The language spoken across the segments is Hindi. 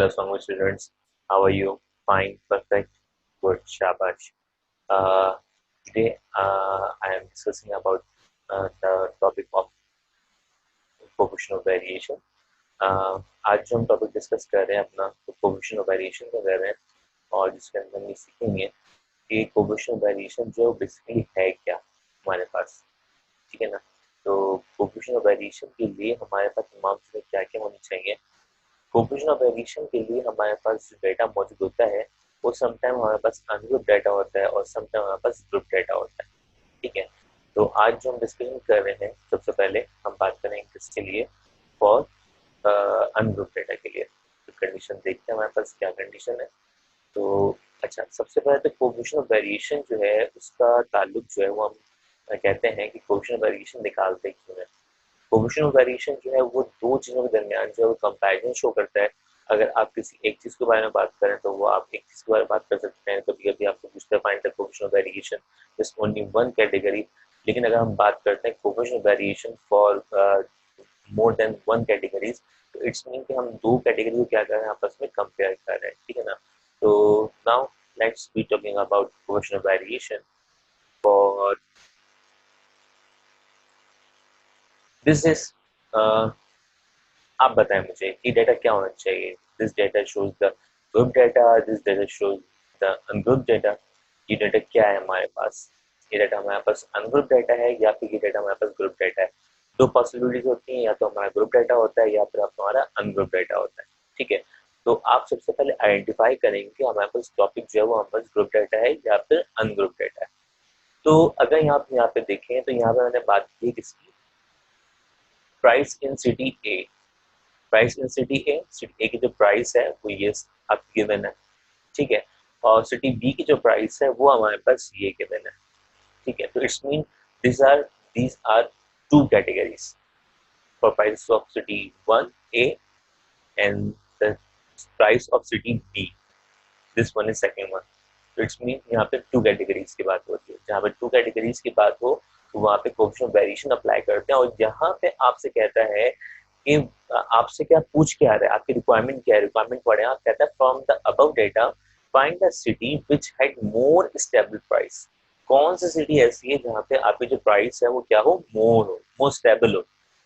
Hello, Sangha students. How are you? Fine, perfect, good, shabash. Uh, Today I am discussing about the topic of coefficient of variation. आज जो हम टॉपिक डिस्कस कर रहे हैं अपना तो कोएफिशिएंट ऑफ वेरिएशन का कर रहे हैं और जिसके अंदर हम ये सीखेंगे कि कोएफिशिएंट ऑफ वेरिएशन जो बेसिकली है क्या हमारे पास, ठीक है ना। तो कोएफिशिएंट ऑफ वेरिएशन के लिए हमारे पास तमाम चीज़ें क्या क्या होनी चाहिए। कोएफिशिएंट ऑफ वेरिएशन के लिए हमारे पास जो डेटा मौजूद होता है वो समटाइम हमारे पास अनग्रुप डेटा होता है और समटाइम हमारे पास ग्रुप डेटा होता है, ठीक है। तो आज जो हम डिस्कशन कर रहे हैं सबसे पहले हम बात करेंगे किसके लिए, फॉर अनग्रुप डेटा के लिए। तो कंडीशन देखते हैं हमारे पास क्या कंडीशन है। तो अच्छा, सबसे पहले तो कोएफिशिएंट ऑफ वेरिएशन जो है उसका ताल्लुक जो है वो हम कहते हैं कि कोएफिशिएंट ऑफ वेरिएशन निकालते क्यों है। कोएफिशिएंट ऑफ वेरिएशन जो है वो दो चीज़ों के दरमियान जो है वो कंपैरिजन शो करता है। अगर आप किसी एक चीज़ के बारे में बात करें तो वो आप एक चीज़ के बारे में बात कर सकते हैं, कभी-कभी आपको पूछते हैं find the coefficient of variation is only one category. लेकिन अगर हम बात करते हैं coefficient of variation for more than one categories, तो इट्स मीन कि हम दो कैटेगरी को क्या कर रहे हैं, आपस में कंपेयर कर रहे हैं, ठीक है ना। तो now let's be talking about coefficient of variation for this is आप बताएं मुझे कि डेटा क्या होना चाहिए। This data shows the group data, this data shows the ungroup data. ये डेटा क्या है हमारे पास, ये डेटा हमारे पास अनग्रुप डेटा है या फिर ये डेटा हमारे पास ग्रुप डेटा है। दो पॉसिबिलिटीज होती हैं, या तो हमारा ग्रुप डेटा होता है या फिर हमारा अनग्रुप डेटा होता है, ठीक है। तो आप सबसे पहले आइडेंटिफाई करेंगे कि हमारे पास टॉपिक जो है वो हमारे पास ग्रुप डेटा है या फिर अनग्रुप डेटा है। तो अगर यहाँ पे देखें तो यहाँ पे मैंने बात की किसकी, price in city A. Price in city A की जो प्राइस है वो ये आपकी गिवन है, ठीक है। और सिटी बी की जो प्राइस है वो हमारे पास ये गिवन है, ठीक है। तो it's mean these are two categories for price of city one A and the price of city B, this one is second one. तो इट्स मीन यहाँ पे टू कैटेगरीज की बात होती है। जहाँ पे टू कैटेगरीज की बात हो तो वहाँ पे कोएफिशिएंट ऑफ वेरिएशन अप्लाई करते हैं। और यहाँ पे आपसे कहता है कि आपसे क्या पूछ के आ रहा है, आपकी रिक्वायरमेंट क्या है, रिक्वायरमेंट पढ़े आप, कहता है from the above data find the city which had more stable price. कौन सी सिटी ऐसी है जहाँ पे आपकी जो प्राइस है वो क्या हो, मोर स्टेबल हो।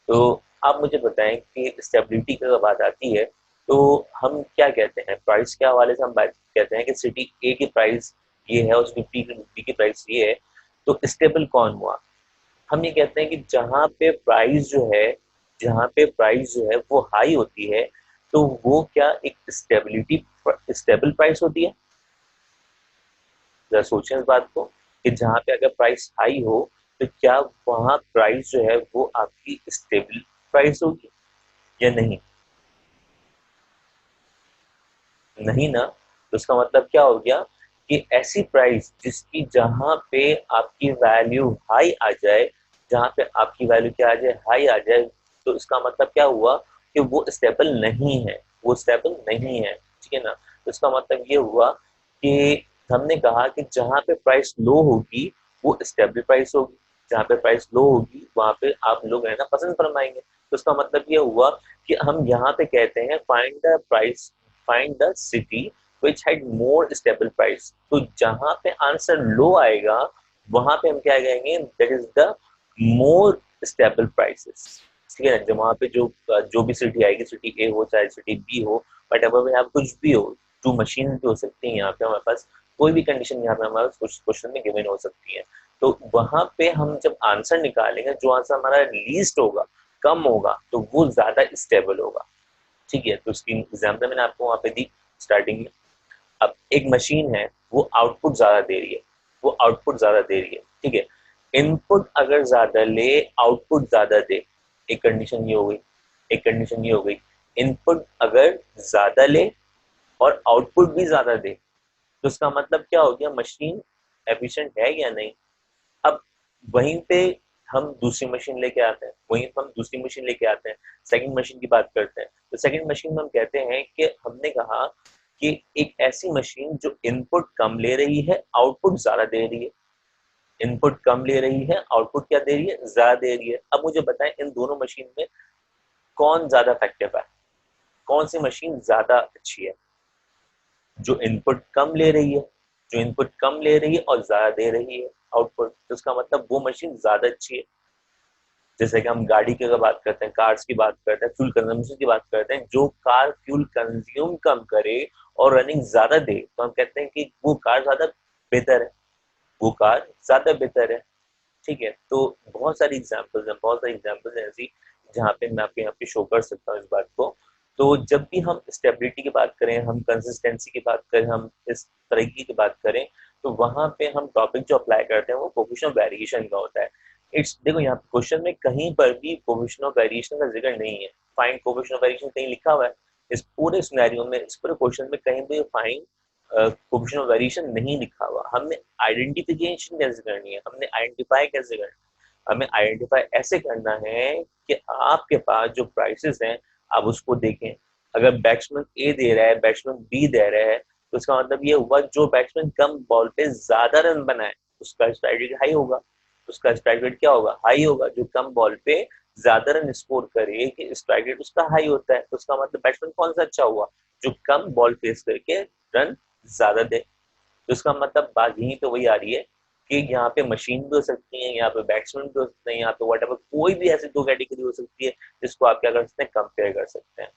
तो आप मुझे बताएं कि स्टेबिलिटी की जब बात आती है तो हम क्या कहते हैं, प्राइस के हवाले से हम बात कहते हैं कि सिटी ए की प्राइस ये है और सिटी बी की प्राइस ये है, तो स्टेबल कौन हुआ। हम ये कहते हैं कि जहाँ पे प्राइस जो है वो हाई होती है तो वो क्या एक स्टेबल प्राइस होती है। जरा सोचें इस बात को कि जहाँ पे अगर प्राइस हाई हो तो क्या वहाँ प्राइस जो है वो आपकी स्टेबल प्राइस होगी या नहीं, नहीं ना। तो इसका मतलब क्या हो गया कि ऐसी प्राइस जिसकी जहाँ पे आपकी वैल्यू हाई आ जाए, जहाँ पे आपकी वैल्यू क्या आ जाए, हाई आ जाए, तो इसका मतलब क्या हुआ कि वो स्टेबल नहीं है, वो स्टेबल नहीं है, ठीक है ना। तो इसका मतलब ये हुआ कि हमने कहा कि जहाँ पे प्राइस लो होगी वो स्टेबल प्राइस होगी, जहाँ पे प्राइस लो होगी वहाँ पे आप लोग रहना पसंद फरमाएंगे। तो इसका मतलब ये हुआ कि हम यहाँ पे कहते हैं find the city which had more stable price. तो जहां पे आंसर लो आएगा वहां पे हम क्या कहेंगे, that is the more stable prices, ठीक है ना। जो वहां पे जो भी सिटी आएगी, सिटी ए हो चाहे सिटी बी हो, बट अगर यहाँ कुछ भी हो, टू मशीन भी हो सकती है यहाँ पे हमारे पास, कोई भी कंडीशन यहाँ पे हमारे कुछ क्वेश्चन में गिवन हो सकती है। तो वहां पे हम जब आंसर निकालेंगे, जो आंसर हमारा लीस्ट होगा, कम होगा, तो वो ज्यादा स्टेबल होगा, ठीक है। तो उसकी एग्जाम्पल मैंने आपको वहां पे दी स्टार्टिंग में। अब एक मशीन है वो आउटपुट ज्यादा दे रही है, वो आउटपुट ज्यादा दे रही है, ठीक है। इनपुट अगर ज्यादा ले, आउटपुट ज्यादा दे, एक कंडीशन ये हो गई, एक कंडीशन ये हो गई। इनपुट अगर ज्यादा ले और आउटपुट भी ज्यादा दे तो उसका मतलब क्या हो गया, मशीन एफिशिएंट है या नहीं। अब वहीं पे हम दूसरी मशीन लेके आते हैं, वहीं पर हम दूसरी मशीन लेके आते हैं, सेकंड मशीन की बात करते हैं। तो सेकंड मशीन में हम कहते हैं कि हमने कहा कि एक ऐसी मशीन जो इनपुट कम ले रही है, आउटपुट ज्यादा दे रही है। इनपुट कम ले रही है, आउटपुट क्या दे रही है, ज्यादा दे रही है। अब मुझे बताएं इन दोनों मशीन में कौन ज्यादा इफेक्टिव है, कौन सी मशीन ज्यादा अच्छी है, जो इनपुट कम ले रही है, जो इनपुट कम ले रही है और ज्यादा दे रही है आउटपुट, तो उसका मतलब वो मशीन ज्यादा अच्छी है। जैसे कि हम गाड़ी की अगर बात करते हैं, कार्स की बात करते हैं, फ्यूल कंजम्पशन की बात करते हैं, जो कार फ्यूल कंज्यूम कम करे और रनिंग ज्यादा दे, तो हम कहते हैं कि वो कार ज्यादा बेहतर है, वो कार ज्यादा बेहतर है। ठीक है, तो बहुत सारी एग्जांपल्स हैं, बहुत सारी एग्जांपल्स हैं ऐसी जहाँ पे मैं आपके यहाँ पे शो कर सकता हूँ इस बात को। तो जब भी हम स्टेबिलिटी की बात करें, हम कंसिस्टेंसी की बात करें, हम इस तरीके की बात करें, तो वहां पे हम टॉपिक जो अप्लाई करते हैं वो कोफिशिएंट ऑफ वेरिएशन का होता है। इट्स देखो यहाँ पे क्वेश्चन में कहीं पर भी कोफिशिएंट ऑफ वेरिएशन का जिक्र नहीं है, फाइंड कोफिशिएंट ऑफ वेरिएशन कहीं लिखा हुआ है इस पूरे सिनेरियो में, इस पूरे क्वेश्चन में कहीं भी फाइंड कोफिशिएंट ऑफ वेरिएशन नहीं लिखा हुआ। हमने आइडेंटिफिकेशन कैसे करनी है, हमने आइडेंटिफाई कैसे करना है, हमें आइडेंटिफाई ऐसे करना है कि आपके पास जो प्राइसेस हैं आप उसको देखें। अगर बैट्समैन ए दे रहा है, बैट्समैन बी दे रहा है, तो इसका मतलब ये हुआ जो बैट्समैन कम बॉल पे ज्यादा रन बनाए उसका स्ट्राइक रेट हाई होगा, उसका स्ट्राइक रेट क्या होगा, हाई होगा। जो कम बॉल पे ज्यादा रन स्कोर करे कि स्ट्राइक रेट उसका हाई होता है, तो उसका मतलब बैट्समैन कौन सा अच्छा हुआ, जो कम बॉल फेस करके रन ज्यादा दे। तो इसका मतलब बात यहीं पे वही आ रही है कि यहाँ पे मशीन भी हो सकती है, यहाँ पे बैट्समैन भी हो सकते हैं, यहाँ पे वट कोई भी ऐसी दो कैटेगरी हो सकती है जिसको आप क्या कर सकते हैं, कंपेयर कर सकते हैं।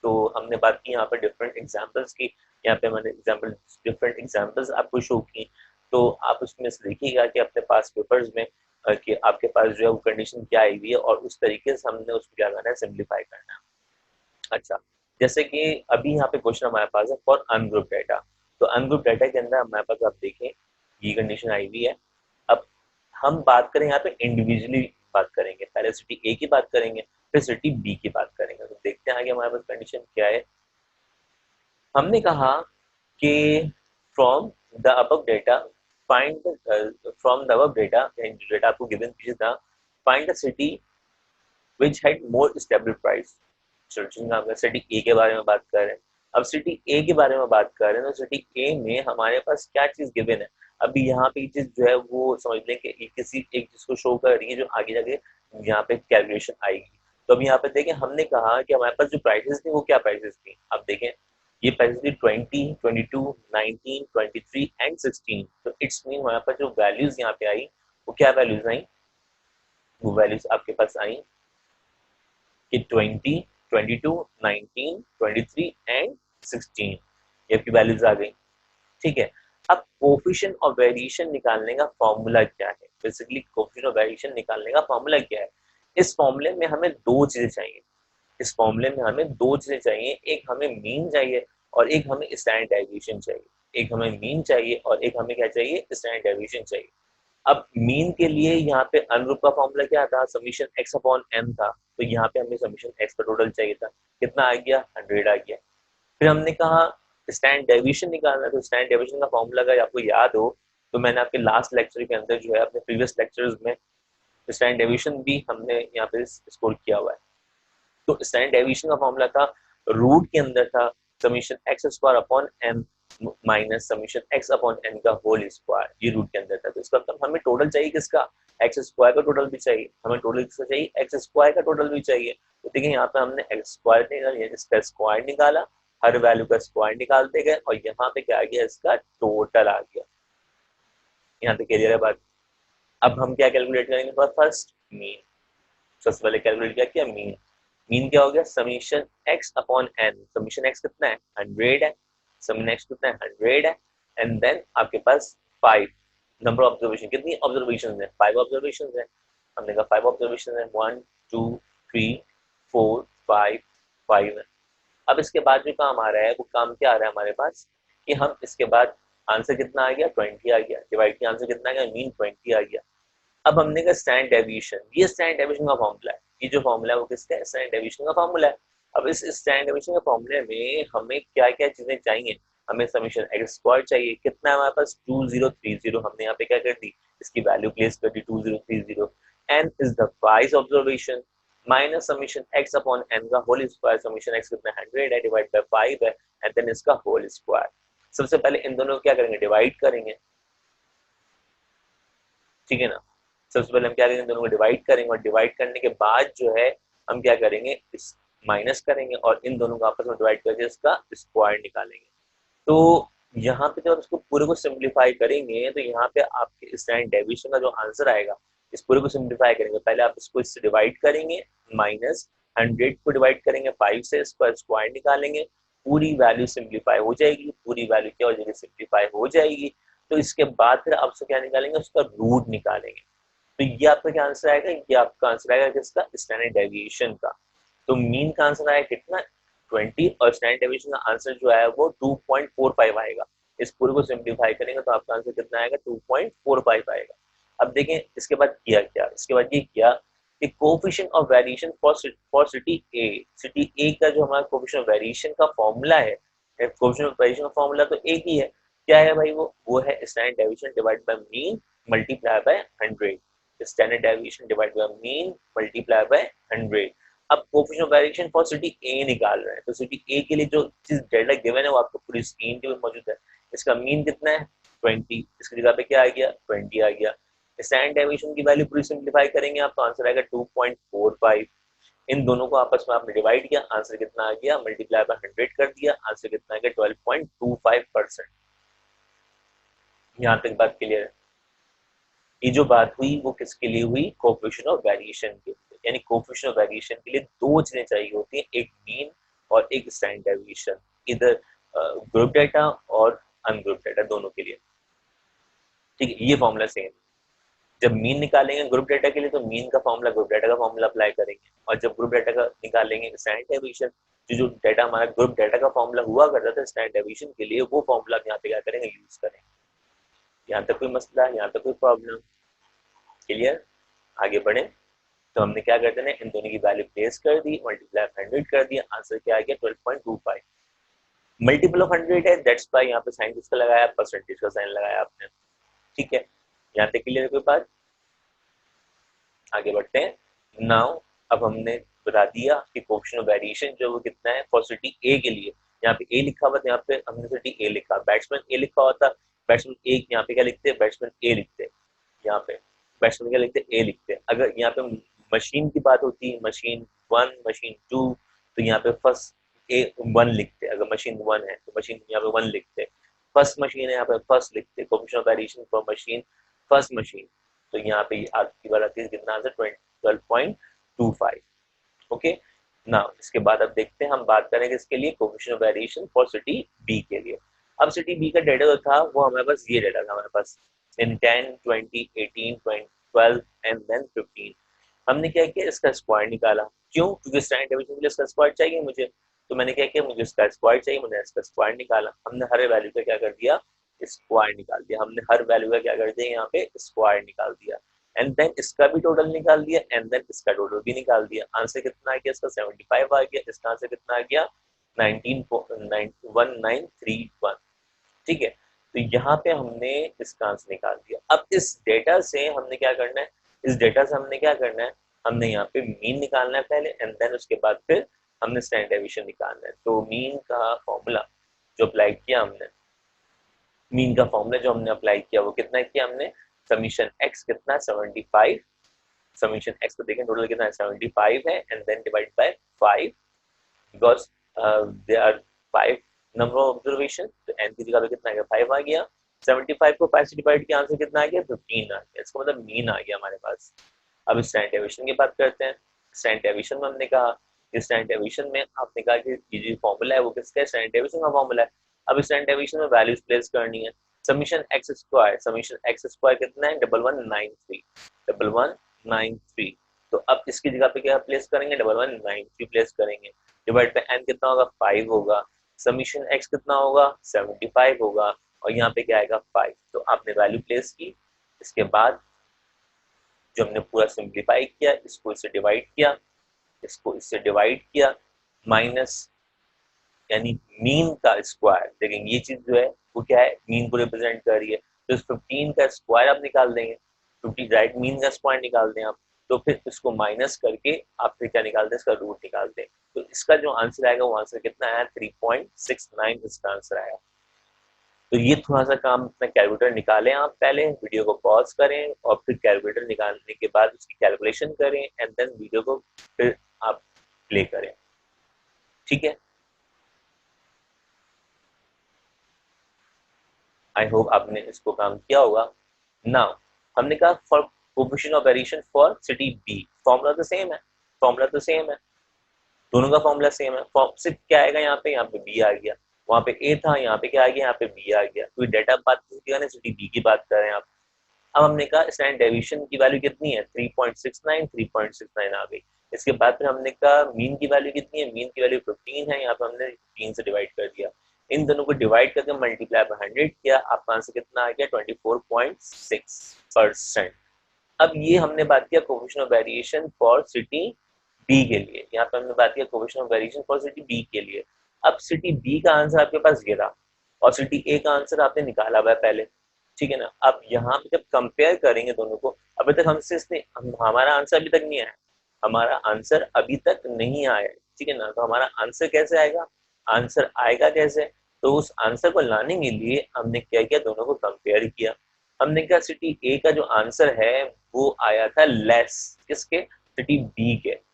तो हमने बात की यहाँ पे डिफरेंट एग्जाम्पल्स की, यहाँ पे मैंने डिफरेंट एग्जाम्पल्स आपको शो की। तो आप उसमें से देखिएगा कि अपने पास पेपर्स में कि आपके पास जो है वो कंडीशन क्या आई हुई है और उस तरीके से हमने उसको क्या करना है, सिंप्लीफाई करना है। अच्छा, जैसे कि अभी यहाँ पे क्वेश्चन हमारे पास है फॉर अनग्रुप डाटा। तो अनग्रुप डाटा के अंदर हमारे पास आप देखें ये कंडीशन आई हुई है। अब हम बात करें यहाँ पे इंडिविजुअली बात करेंगे, पहले सिटी ए की बात करेंगे फिर सिटी बी की बात करेंगे। तो देखते हैं आगे हमारे पास कंडीशन क्या है। हमने कहा कि from the above data find from the above data, data आपको गिवन कीजिए था, find the city which had more stable price. City A के बारे में बात कर रहे हैं। अब सिटी ए के बारे में बात कर रहे हैं, तो सिटी ए में हमारे पास क्या चीज गिवन है। अभी यहाँ पे चीज जो है वो समझ लें कि किसी एक चीज को शो कर रही है जो आगे जाके यहाँ पे कैलकुलेशन आएगी। तो अब यहाँ पे देखें, हमने कहा कि हमारे पास जो प्राइसेस थी वो क्या प्राइसेस थी। अब देखें ये प्राइसेस थी 20, 22, 19, 23 एंड 16। तो इट्स मीन हमारे पास जो वैल्यूज यहाँ पे आई वो क्या वैल्यूज आई, वो वैल्यूज आपके पास आई कि 20, 22, 19, 23 एंड 16 ये आपकी वैल्यूज आ गई। ठीक है, अब कोफिशिएंट ऑफ वेरिएशन निकालने का फॉर्मूला क्या है, बेसिकली कोफिशिएंट ऑफ वेरिएशन निकालने का फॉर्मूला क्या है। इस फॉर्मूले में हमें दो चीजें चाहिए, इस फॉर्मूले में हमें दो चीजें चाहिए, एक हमें मीन चाहिए और एक हमें स्टैंडर्ड डेविएशन चाहिए। एक हमें मीन चाहिए और एक हमें क्या चाहिए, स्टैंडर्ड डेविएशन चाहिए। अब मीन के लिए यहाँ पे अनुरूप का फॉर्मूला क्या था, समीशन एक्स अपॉन एन था। तो यहाँ पे हमें समीशन एक्स का टोटल चाहिए था, कितना आ गया, 100 आ गया। फिर हमने कहा स्टैंड डेविएशन निकालना, तो स्टैंड डेविएशन का फॉर्मूला अगर आपको याद हो तो मैंने आपके लास्ट लेक्चर के अंदर जो है अपने प्रीवियस लेक्चर्स में स्टैंड डेविएशन भी हमने यहाँ पे स्कोर किया हुआ है। तो स्टैंडर्ड डेविएशन का फॉर्मूला था, रूट के अंदर था summation x square upon n minus summation x upon n का होल स्क्वायर, ये रूट के अंदर था। तो इसका मतलब हमें टोटल चाहिए किसका, एक्स स्क्वायर का टोटल भी चाहिए, हमें टोटल किसका चाहिए, एक्स स्क्वायर का टोटल भी चाहिए। तो देखिए यहाँ पे हमने एक्स स्क्वायर निकाला, इसका स्क्वायर निकाला, हर वैल्यू का स्क्वायर निकालते गए और यहाँ पे क्या आ गया, इसका टोटल आ गया। यहाँ पे क्लियर है बात। अब हम क्या कैलकुलेट करेंगे, फर्स्ट मीन। सबसे पहले कैलकुलेट क्या किया, मीन। मीन क्या हो गया, summation x upon n. Summation x कितना है, 100 है। समीशन एक्स कितना है, 100 है। एंड देन आपके पास 5 नंबर ऑब्जर्वेशन, कितनी ऑब्जर्वेशन है, 5 ऑब्जर्वेशन है। हमने कहा 5 ऑब्जर्वेशन है, 1 2 3 4 5 5 है। अब इसके बाद जो काम आ रहा है वो काम क्या आ रहा है हमारे पास, कि हम इसके बाद आंसर कितना आ गया, 20 आ गया। डिवाइड की आंसर कितना आ गया, मीन 20 आ गया। अब हमने कहा स्टैंड डेविएशन, ये स्टैंड डेविएशन का फॉर्मूला है, ये जो फॉर्मूला है वो किसका है, स्टैंड डेविएशन का फॉर्मूला है। अब इस स्टैंड डेविएशन के फॉर्मूले में हमें क्या क्या चीजें चाहिए, हमें समीशन एक्स स्क्वायर चाहिए, कितना है हमारे पास 2030, हमने यहाँ पे क्या कर दी, इसकी वैल्यू प्लेस कर दी 2030। N is the price observation minus summation x upon n का होल स्क्वायर, समीशन एक्स कितना 100 है, डिवाइड बाय 5 है, एंड देन इसका होल स्क्वायर। सबसे पहले इन दोनों को क्या करेंगे, डिवाइड करेंगे। ठीक है ना, सबसे पहले हम क्या करेंगे, दोनों को डिवाइड करेंगे और डिवाइड करने के बाद जो है हम क्या करेंगे, इस माइनस करेंगे और इन दोनों को आपस में डिवाइड करके इसका स्क्वायर निकालेंगे। तो यहाँ पे जब इसको पूरे को सिंप्लीफाई करेंगे तो यहाँ पे आपके स्टैंडर्ड डेविएशन का जो आंसर आएगा, इस पूरे को सिंप्लीफाई करेंगे, पहले आप इसको इससे डिवाइड करेंगे, माइनस 100 को डिवाइड करेंगे 5 से, इसका स्क्वायर निकालेंगे, पूरी वैल्यू सिंप्लीफाई हो जाएगी, पूरी वैल्यू क्या हो जाएगी, सिंप्लीफाई हो जाएगी। तो इसके बाद फिर आपसे क्या निकालेंगे, उसका रूट निकालेंगे। तो ये आपका क्या आंसर आएगा, ये आपका आंसर आएगा किसका, स्टैंडर्ड डेविएशन का। तो मीन का आंसर आया कितना, 20, और स्टैंडर्ड डेविएशन का आंसर जो है वो 2.45 आएगा। इस पूरे को सिंप्लीफाई करेंगे तो आपका आंसर कितना आएगा, 2.45 आएगा। अब देखें इसके बाद किया क्या, इसके बाद ये किया कि coefficient of variation for city A का जो हमारा कोफिशिएंट ऑफ वेरिएशन का फॉर्मूला है, कोफिशिएंट ऑफ वेरिएशन का फॉर्मूला तो एक ही है, क्या है भाई, वो है standard deviation divide by mean multiply by 100। Standard deviation divide by mean multiply by 100। अब coefficient of variation for city A निकाल रहे हैं, तो सिटी ए के लिए जो चीज डेटा गिवन है वो आपको पूरी स्क्रीन पे मौजूद है। इसका मीन कितना है, 20, इसकी जगह पे क्या आ गया, 20 आ गया। स्टैंडर्ड डेविएशन की वैल्यू पूरी सिंप्लीफाई करेंगे आप, तो आंसर आएगा 2.45। इन दोनों को आपस में आपने डिवाइड किया, आंसर कितना आ गया, मल्टीप्लाई बाय 100 कर दिया, आंसर कितना आ गया, 12.25%। यहाँ तक बात क्लियर है। ये जो बात हुई वो किसके लिए हुई, कोफिशिएंट ऑफ वेरिएशन के लिए, यानी कोफिशिएंट ऑफ वेरिएशन के लिए दो चीजें चाहिए होती हैं, एक मीन और एक स्टैंडर्ड डेविएशन, इधर ग्रुप डाटा और अनग्रुप डाटा दोनों के लिए। ठीक है, ये फॉर्मूला सेम। जब मीन निकालेंगे ग्रुप डाटा के लिए तो मीन का फॉर्मूला ग्रुप डाटा का फॉर्मूला अप्लाई करेंगे, और जब ग्रुप डाटा का निकालेंगे स्टैंडर्ड डेविएशन, जो डाटा हमारा ग्रुप डाटा का फॉर्मूला हुआ करता था स्टैंडर्ड डेविएशन के लिए, वो फॉर्मूला यहाँ पे क्या करेंगे, यूज करेंगे। यहाँ तक कोई मसला, यहाँ तक कोई प्रॉब्लम, क्लियर, आगे बढ़े। तो हमने क्या कर देना, इन दोनों की वैल्यू प्लेस कर दी, मल्टीप्लाई 100 कर दिया, आंसर क्या आ गया, 12.25। मल्टीपल ऑफ 100 है, दैट्स व्हाई यहाँ पे साइन किसका लगाया, परसेंटेज का साइन लगाया आपने। ठीक है, यहाँ तक क्लियर है कोई बात, आगे बढ़ते हैं। नाउ अब हमने बता दिया कि कोएफिशिएंट ऑफ वेरिएशन जो वो कितना है फॉर सिटी ए के लिए। यहाँ पे ए लिखा हुआ था, यहाँ पे हमने सिटी ए लिखा, बैट्समैन ए लिखा हुआ था, बैट्समैन ए यहाँ पे क्या लिखते हैं, बैट्समैन ए लिखते हैं, यहाँ पे बैट्समैन क्या लिखते हैं, ए लिखते हैं। अगर यहाँ पे मशीन की बात होती है, मशीन 1 मशीन 2, तो यहाँ पे फर्स्ट ए 1 लिखते हैं, अगर मशीन 1 है तो मशीन यहाँ पे 1 लिखते हैं, फर्स्ट मशीन है यहाँ पे फर्स्ट लिखते हैं, coefficient of variation for machine first machine, तो यहाँ पे आपकी बात आती है कितना आंसर, 12.25। ओके, नाउ इसके बाद अब देखते हैं, हम बात करेंगे इसके लिए coefficient of variation for city B के लिए। अब सिटी बी का डाटा जो था वो हमारे पास ये डाटा था, हमारे पास इन 10 20 18 12 एंड देन 15। हमने क्या किया, इसका स्क्वायर निकाला, क्यों, क्योंकि स्टैंडर्ड डेविएशन के लिए इसका स्क्वायर चाहिए मुझे, तो मैंने क्या किया, मुझे इसका स्क्वायर चाहिए, मैंने इसका स्क्वायर निकाला। हमने हर वैल्यू का क्या कर दिया, स्क्वायर निकाल दिया, हमने हर वैल्यू का क्या कर दिया, यहाँ पे स्क्वायर निकाल दिया, एंड देन इसका भी टोटल निकाल दिया, एंड देन इसका टोटल भी निकाल दिया। आंसर कितना आ गया, इसका 75 आ गया, इसका आंसर कितना आ गया, 1931। ठीक है, तो यहाँ पे हमने इसका आंसर निकाल दिया। अब इस डेटा से हमने क्या करना है, इस डेटा से हमने क्या करना है, हमने यहाँ पे मीन निकालना है पहले, एंड देन उसके बाद फिर हमने स्टैंडर्ड डेविएशन निकालना है। तो मीन का फॉर्मूला जो अप्लाई किया हमने, मीन का फॉर्मूला जो हमने अप्लाई किया वो कितना किया हमने, समीशन एक्स कितना, 75, समीशन एक्स को देखें टोटल कितना है, 75 है, and then divide by 5, because there are 5 number of observation, तो एन की जगह पे कितना आ गया, 5 आ गया, 75 को 5 से डिवाइड किया, आंसर कितना आ गया, 15 आ गया, इसका मतलब मीन आ गया हमारे पास। अब स्टैंडर्ड डेविएशन की बात करते हैं। स्टैंडर्ड डेविएशन में हमने कहा, स्टैंडर्ड डेविएशन में आपने कहा कि ये जो फॉर्मूला है वो किसका है, स्टैंडर्ड डेविएशन का फॉर्मूला है। अब स्टैंडर्ड डेविएशन में वैल्यूज प्लेस करनी है, summation x square, summation x square कितना है, 1193, तो अब इसकी जगह पे क्या प्लेस करेंगे, 1193 प्लेस करेंगे, डिवाइड बाय एन कितना होगा, 5 होगा, समीशन एक्स कितना होगा, 75 होगा, और यहाँ पे क्या आएगा, 5। तो आपने वैल्यू प्लेस की, इसके बाद जो हमने पूरा सिंप्लीफाई किया, इसको इससे डिवाइड किया, इसको इससे डिवाइड किया, माइनस यानी मीन का स्क्वायर, देखेंगे ये चीज जो है वो क्या है, मीन को रिप्रेजेंट कर रही है, तो इस 15 का स्क्वायर आप निकाल देंगे, 15 राइट, मीन का स्क्वायर निकाल दें आप, तो फिर इसको माइनस करके आप फिर क्या निकाल दें, इसका रूट निकाल दें, तो इसका जो आंसर आएगा वो आंसर कितना आया, 3.69 इसका आंसर आया। तो ये थोड़ा सा काम अपना कैलकुलेटर निकालें, आप पहले वीडियो को पॉज करें और फिर कैलकुलेटर निकालने के बाद उसकी कैलकुलेशन करें, एंड देन वीडियो को फिर आप प्ले करें। ठीक है, आई होप आपने इसको काम किया होगा। नाउ हमने कहा for coefficient of variation for city B, formula तो सेम है, फॉर्मूला तो सेम है, दोनों का फॉर्मूला सेम है। फॉर्म सिर्फ क्या आएगा, यहाँ पे बी आ गया, वहां पे ए था, यहाँ पे क्या आ गया, यहाँ पे बी आ गया, क्योंकि डेटा बात किया ना, सिटी बी की बात कर रहे हैं आप। अब हमने कहा स्टैंडर्ड डेविएशन की वैल्यू कितनी है, 3.69, 3.69 आ गई। इसके बाद फिर हमने कहा मीन की वैल्यू कितनी है, मीन की वैल्यू 15 है, यहाँ पे हमने 3 से डिवाइड कर दिया, इन दोनों को डिवाइड करके मल्टीप्लाई बाय 100 किया, आपका आंसर कितना आ गया, 24.6%। अब ये हमने बात किया coefficient of variation for city B के लिए, यहाँ पे हमने बात किया coefficient of variation for city B के लिए। अब सिटी बी का आंसर आपके पास ये रहा, और सिटी ए का आंसर आपने निकाला हुआ है पहले, ठीक है ना। अब यहाँ पे जब कंपेयर करेंगे दोनों को, अभी तक हमसे इसने हमारा आंसर अभी तक नहीं आया, हमारा आंसर अभी तक नहीं आया है, ठीक है ना। तो हमारा आंसर कैसे आएगा, आंसर आएगा कैसे, तो उस आंसर को लाने के लिए हमने क्या किया, दोनों को कंपेयर किया। हमने कहा सिटी ए का जो आंसर है वो आया था लेस किसके, सिटी बी के।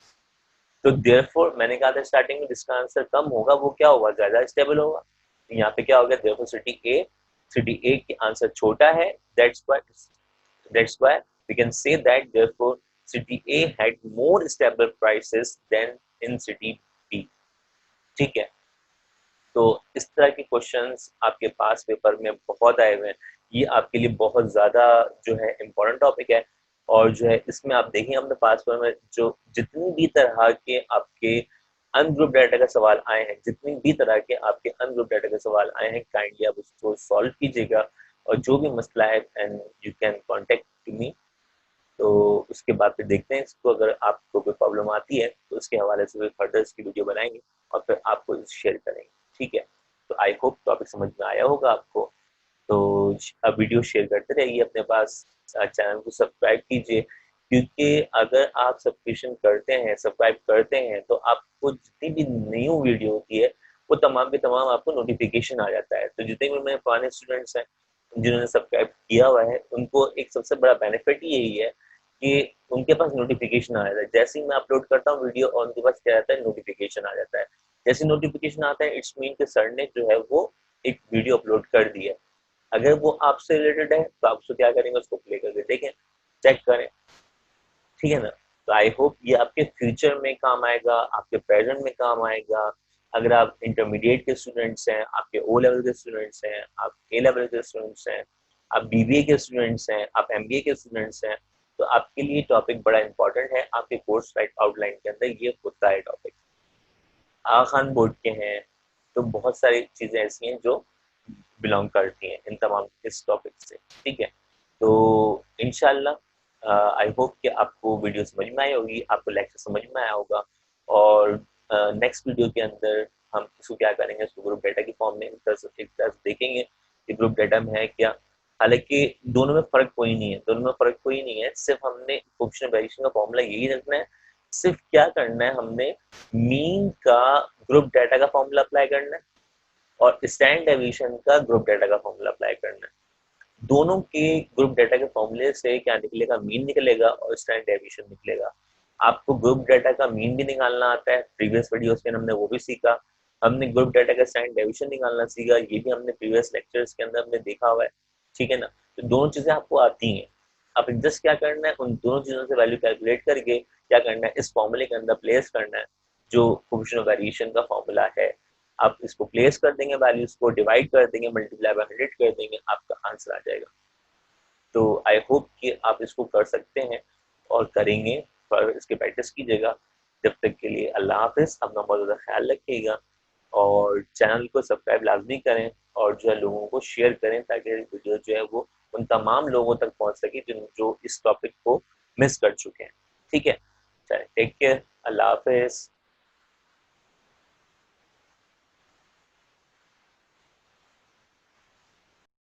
तो देयरफॉर मैंने कहा था स्टार्टिंग में जिसका आंसर कम होगा वो क्या होगा, ज्यादा स्टेबल होगा। यहाँ पे क्या हो गया, देयरफॉर सिटी ए के आंसर छोटा है, that's why we can say that therefore city A had more stable prices than in city B, ठीक है। तो इस तरह के क्वेश्चंस आपके पास पेपर में बहुत आए हुए हैं, ये आपके लिए बहुत ज़्यादा जो है इम्पोर्टेंट टॉपिक है। और जो है इसमें आप देखें अपने पास में जो जितनी भी तरह के आपके अनग्रुप डाटा का सवाल आए हैं, जितनी भी तरह के आपके अनग्रुप डाटा के सवाल आए हैं, काइंडली आप उसको सॉल्व कीजिएगा, और जो भी मसला है and you can contact to me. तो उसके बाद फिर देखते हैं इसको, अगर आपको कोई प्रॉब्लम आती है तो उसके हवाले से फर्दर इसकी वीडियो बनाएंगे और फिर आपको शेयर करेंगे, ठीक है। तो आई होप टॉपिक समझ में आया होगा आपको। तो अब वीडियो शेयर करते रहिए अपने पास, चैनल को सब्सक्राइब कीजिए, क्योंकि अगर आप सब्सक्रिप्शन करते हैं, सब्सक्राइब करते हैं, तो आपको जितनी भी न्यू वीडियो होती है वो तमाम के तमाम आपको नोटिफिकेशन आ जाता है। तो जितने भी मेरे पुराने स्टूडेंट्स हैं जिन्होंने सब्सक्राइब किया हुआ है, उनको एक सबसे बड़ा बेनिफिट यही है कि उनके पास नोटिफिकेशन आ जाता है, जैसे ही मैं अपलोड करता हूँ वीडियो और उनके पास क्या आता है, नोटिफिकेशन आ जाता है। जैसे नोटिफिकेशन आता है इट्स मीन के सर ने जो है वो एक वीडियो अपलोड कर दी है। अगर वो आपसे रिलेटेड है तो आप उसको क्या करेंगे, उसको प्ले करके देखें, चेक करें, ठीक है ना। तो आई होप ये आपके फ्यूचर में काम आएगा, आपके प्रेजेंट में काम आएगा। अगर आप इंटरमीडिएट के स्टूडेंट्स हैं, आपके ओ लेवल के स्टूडेंट्स हैं, आप ए लेवल के स्टूडेंट्स हैं, आप बीबीए के स्टूडेंट्स हैं, आप एमबीए के स्टूडेंट्स हैं, तो आपके लिए टॉपिक बड़ा इंपॉर्टेंट है। आपके कोर्स आउटलाइन के अंदर ये होता है टॉपिक। आगा खान बोर्ड के हैं, तो बहुत सारी चीज़ें ऐसी हैं जो बिलोंग करती हैं इन तमाम इस टॉपिक से, ठीक है। तो इंशाल्लाह आई होप कि आपको वीडियो समझ में आई होगी, आपको लेक्चर समझ में आया होगा। और नेक्स्ट वीडियो के अंदर हम इसको क्या करेंगे, इसको ग्रुप डेटा की फॉर्म में एक तरह से देखेंगे कि ग्रुप डेटा में है क्या। हालांकि दोनों में फ़र्क कोई नहीं है, दोनों में फ़र्क कोई नहीं है, सिर्फ हमने कोएफिशिएंट वेरिएशन का फॉर्मूला यही रखना है। सिर्फ क्या करना है, हमने मीन का ग्रुप डेटा का फॉर्मूला अप्लाई करना है और स्टैंडर्ड डेविएशन का ग्रुप डेटा का फॉर्मूला अप्लाई करना है। दोनों के ग्रुप डेटा के फॉर्मूले से क्या निकलेगा, मीन निकलेगा और स्टैंडर्ड डेविएशन निकलेगा। आपको ग्रुप डेटा का मीन भी निकालना आता है, प्रीवियस वीडियोस में हमने वो भी सीखा। हमने ग्रुप डेटा का स्टैंडर्ड डेविएशन निकालना सीखा, ये भी हमने प्रीवियस लेक्चर्स के अंदर हमने देखा हुआ है, ठीक है ना। तो दोनों चीजें आपको आती हैं, आप जस्ट क्या करना है, उन दोनों चीजों से वैल्यू कैलकुलेट करके क्या करना है, इस फॉर्मूले के अंदर प्लेस करना है जो कोएफिशिएंट ऑफ वेरिएशन का फॉर्मूला है। आप इसको प्लेस कर देंगे, वैल्यूज को डिवाइड कर देंगे, मल्टीप्लाई बाय 100 कर देंगे, आपका आंसर आ जाएगा। तो आई होप कि आप इसको कर सकते हैं और करेंगे, पर इसकी प्रैक्टिस कीजिएगा। जब तक के लिए अल्लाह हाफिज़, अपना बहुत ज़्यादा ख्याल रखिएगा और चैनल को सब्सक्राइब लाजमी करें और जो है लोगों को शेयर करें ताकि वीडियो जो है वो उन तमाम लोगों तक पहुंच सके जो इस टॉपिक को मिस कर चुके हैं, ठीक है। चलिए, टेक केयर, अल्लाह हाफिज़।